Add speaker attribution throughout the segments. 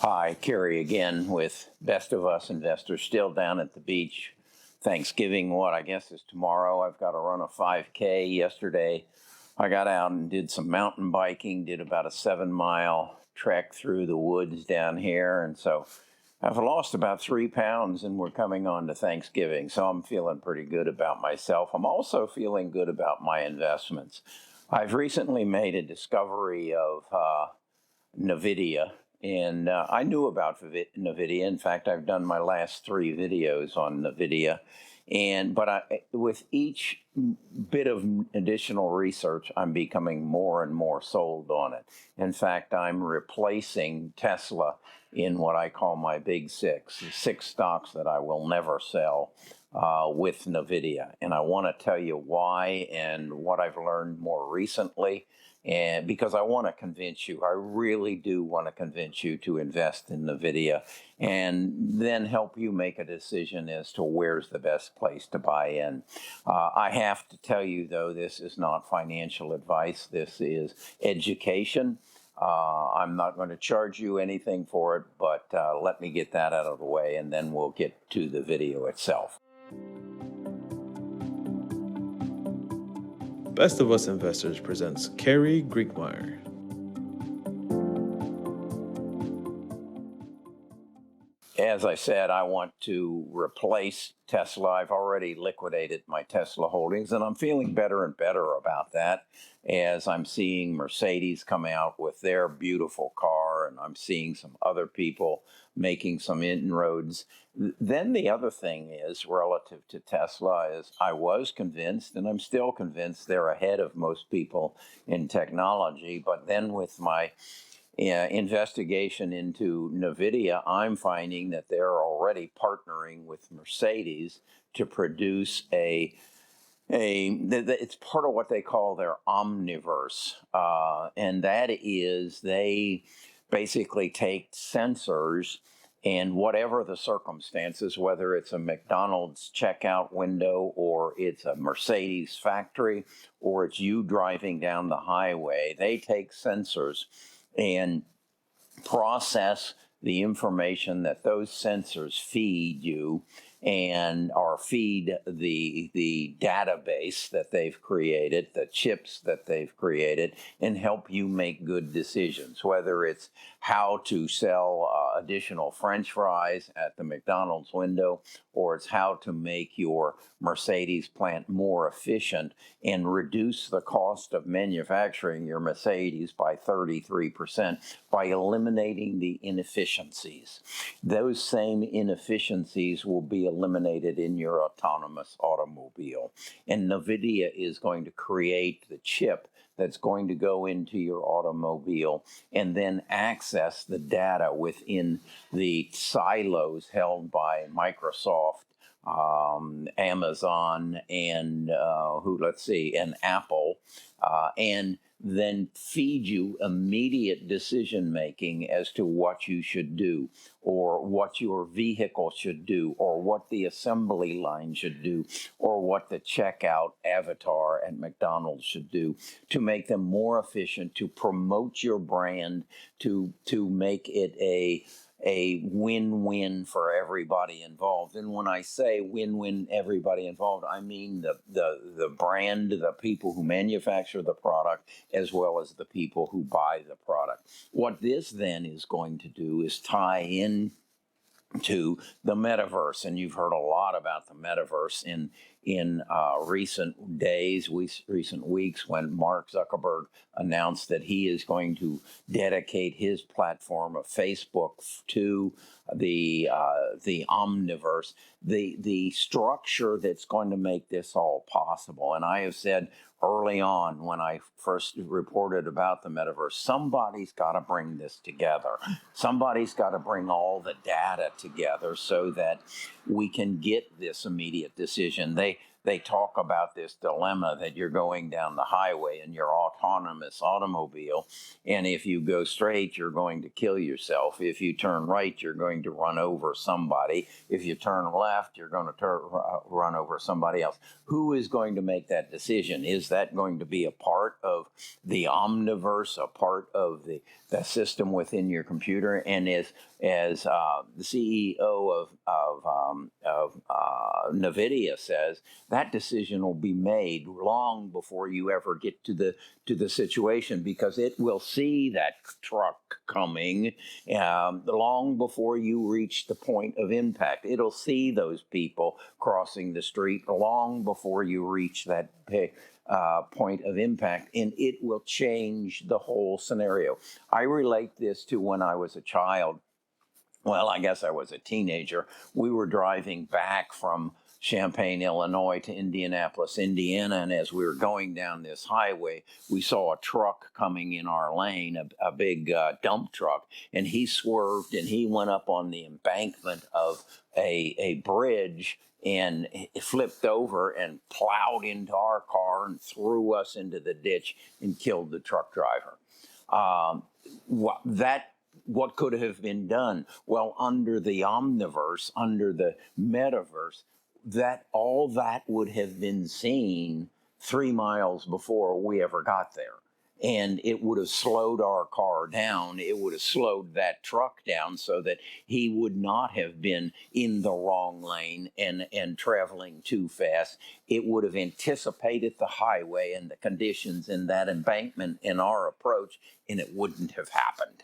Speaker 1: Hi, Kerry again with Best of Us Investors, still down at the beach. Thanksgiving, what I guess is tomorrow. I've got to run a 5K. Yesterday, I got out and did some mountain biking, did about a 7-mile trek through the woods down here. And so I've lost about 3 pounds and we're coming on to Thanksgiving. So I'm feeling pretty good about myself. I'm also feeling good about my investments. I've recently made a discovery of Nvidia. And I knew about Nvidia. In fact, I've done my last 3 videos on Nvidia. But with each bit of additional research, I'm becoming more and more sold on it. In fact, I'm replacing Tesla in what I call my big six, the 6 stocks that I will never sell with Nvidia. And I want to tell you why and what I've learned more recently. And because I want to convince you, I really do want to convince you to invest in Nvidia and then help you make a decision as to where's the best place to buy in. I have to tell you, though, this is not financial advice. This is education. I'm not going to charge you anything for it, but let me get that out of the way, and then we'll get to the video itself.
Speaker 2: Best of Us Investors presents Kerry Griegmeyer.
Speaker 1: As I said, I want to replace Tesla. I've already liquidated my Tesla holdings, and I'm feeling better and better about that as I'm seeing Mercedes come out with their beautiful car, and I'm seeing some other people making some inroads. Then the other thing is, relative to Tesla, is I was convinced, and I'm still convinced, they're ahead of most people in technology. But then with my investigation into Nvidia, I'm finding that they're already partnering with Mercedes to produce it's part of what they call their Omniverse, and that is they basically take sensors and whatever the circumstances, whether it's a McDonald's checkout window or it's a Mercedes factory or it's you driving down the highway, they take sensors and process the information that those sensors feed you or feed the database that they've created, the chips that they've created, and help you make good decisions, whether it's how to sell additional French fries at the McDonald's window, or it's how to make your Mercedes plant more efficient and reduce the cost of manufacturing your Mercedes by 33% by eliminating the inefficiencies. Those same inefficiencies will be eliminated in your autonomous automobile. And Nvidia is going to create the chip that's going to go into your automobile and then access the data within the silos held by Microsoft, Amazon, and and Apple, and then feed you immediate decision making as to what you should do, or what your vehicle should do, or what the assembly line should do, or what the checkout avatar at McDonald's should do to make them more efficient, to promote your brand, to make it a win-win for everybody involved. And when I say win-win everybody involved, I mean the brand, the people who manufacture the product, as well as the people who buy the product. What this then is going to do is tie in to the metaverse, and you've heard a lot about the metaverse in recent days, recent weeks, when Mark Zuckerberg announced that he is going to dedicate his platform of Facebook to the Omniverse, the structure that's going to make this all possible. And I have said early on, when I first reported about the metaverse, somebody's got to bring this together. Somebody's got to bring all the data together so that we can get this immediate decision. they talk about this dilemma that you're going down the highway in your autonomous automobile, and if you go straight, you're going to kill yourself. If you turn right, you're going to run over somebody. If you turn left, you're going to run over somebody else. Who is going to make that decision? Is that going to be a part of the Omniverse, a part of the system within your computer? And as the CEO of Nvidia says, that decision will be made long before you ever get to the situation, because it will see that truck coming long before you reach the point of impact. It'll see those people crossing the street long before you reach that point of impact, and it will change the whole scenario. I relate this to when I was a child. Well, I guess I was a teenager. We were driving back from Champaign, Illinois to Indianapolis, Indiana, and as we were going down this highway, we saw a truck coming in our lane, a big dump truck, and he swerved and he went up on the embankment of a bridge and it flipped over and plowed into our car and threw us into the ditch and killed the truck driver. What could have been done? Well, under the Omniverse, under the metaverse, all that would have been seen 3 miles before we ever got there. And it would have slowed our car down. It would have slowed that truck down so that he would not have been in the wrong lane and traveling too fast. It would have anticipated the highway and the conditions in that embankment in our approach, and it wouldn't have happened.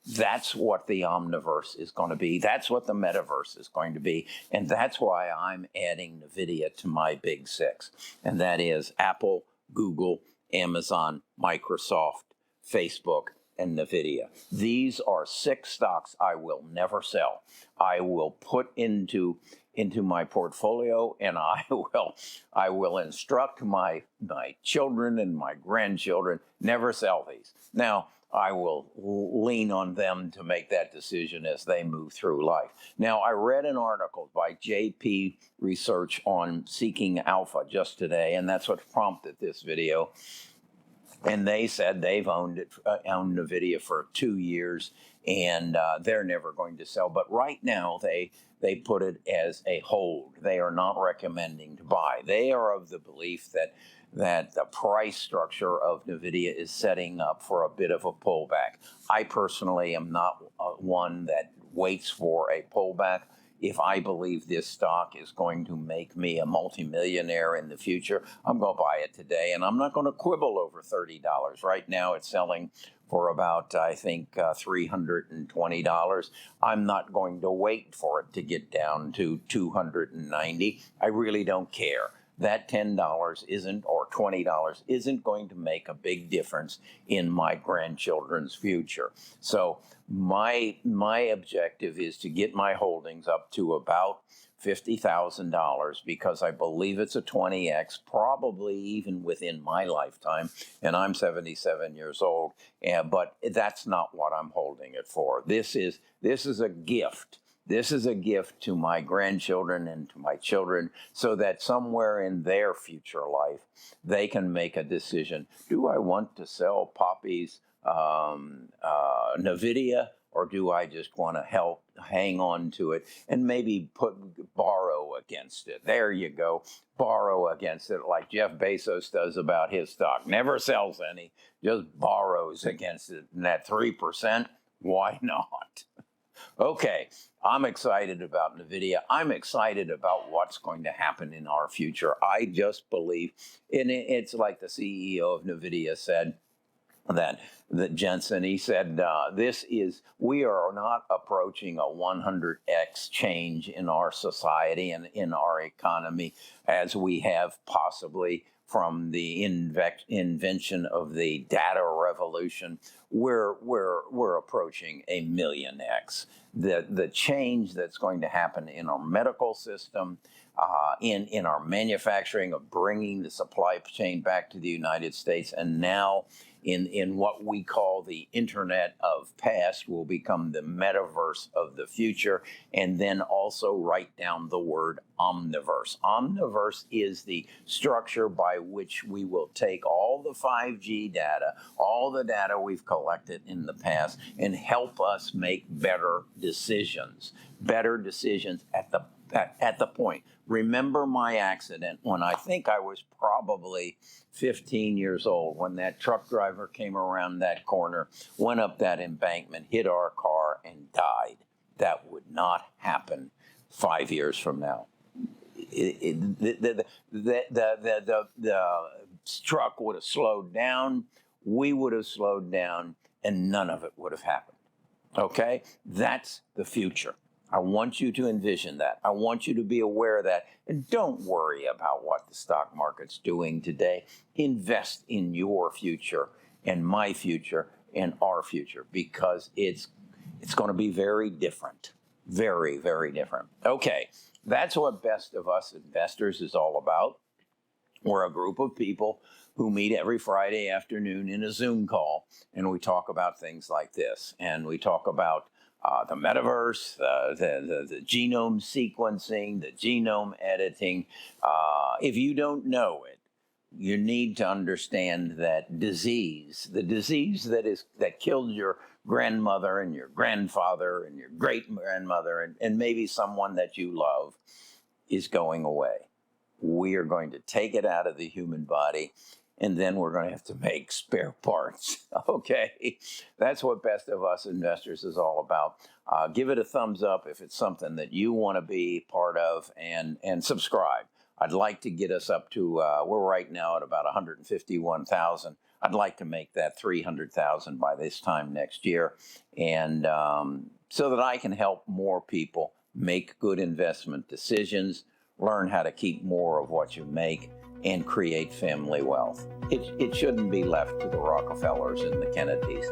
Speaker 1: That's what the Omniverse is going to be. That's what the metaverse is going to be. And that's why I'm adding Nvidia to my big six. And that is Apple, Google, Amazon, Microsoft, Facebook, and Nvidia. These are 6 stocks I will never sell. I will put into my portfolio, and I will instruct my children and my grandchildren, never sell these. Now, I will lean on them to make that decision as they move through life. Now, I read an article by JP Research on Seeking Alpha just today, and that's what prompted this video. And they said they've owned Nvidia for 2 years, and they're never going to sell. But right now, they put it as a hold. They are not recommending to buy. They are of the belief that the price structure of Nvidia is setting up for a bit of a pullback. I personally am not one that waits for a pullback. If I believe this stock is going to make me a multimillionaire in the future, I'm going to buy it today, and I'm not going to quibble over $30. Right now, it's selling for about, I think, $320. I'm not going to wait for it to get down to $290. I really don't care. That $10 isn't, or $20 isn't going to make a big difference in my grandchildren's future. So my objective is to get my holdings up to about $50,000, because I believe it's a 20x, probably even within my lifetime, and I'm 77 years old. But that's not what I'm holding it for. This is a gift. This is a gift to my grandchildren and to my children, so that somewhere in their future life, they can make a decision. Do I want to sell Poppy's Nvidia, or do I just want to hang on to it and maybe borrow against it? There you go. Borrow against it, like Jeff Bezos does about his stock. Never sells any, just borrows against it. And that 3%, why not? Okay, I'm excited about Nvidia. I'm excited about what's going to happen in our future. I just believe, and it's like the CEO of Nvidia said, that Jensen, he said, we are not approaching a 100x change in our society and in our economy as we have possibly from the invention of the data revolution. We're approaching a 1,000,000x. The change that's going to happen in our medical system, in our manufacturing, of bringing the supply chain back to the United States, and now in what we call the Internet of Past will become the metaverse of the future. And then also write down the word Omniverse. Omniverse is the structure by which we will take all the 5G data, all the data we've collected in the past, and help us make better decisions at the point. Remember my accident when I think I was probably 15 years old, when that truck driver came around that corner, went up that embankment, hit our car, and died. That would not happen 5 years from now. The truck would have slowed down, we would have slowed down, and none of it would have happened. Okay? That's the future. I want you to envision that. I want you to be aware of that. And don't worry about what the stock market's doing today. Invest in your future and my future and our future, because it's going to be very different. Very, very different. Okay, that's what Best of Us Investors is all about. We're a group of people who meet every Friday afternoon in a Zoom call, and we talk about things like this. And we talk about the metaverse, the genome sequencing, the genome editing. If you don't know it, you need to understand that the disease that killed your grandmother and your grandfather and your great-grandmother and maybe someone that you love is going away. We are going to take it out of the human body, and then we're going to have to make spare parts. Okay, that's what Best of Us Investors is all about. Give it a thumbs up if it's something that you want to be part of, and subscribe. I'd like to get us up to, we're right now at about 151,000. I'd like to make that 300,000 by this time next year, and so that I can help more people make good investment decisions, learn how to keep more of what you make, and create family wealth. It shouldn't be left to the Rockefellers and the Kennedys.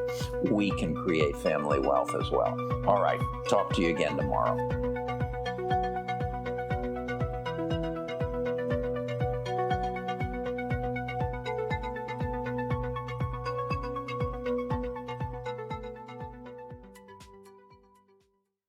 Speaker 1: We can create family wealth as well. All right, talk to you again tomorrow.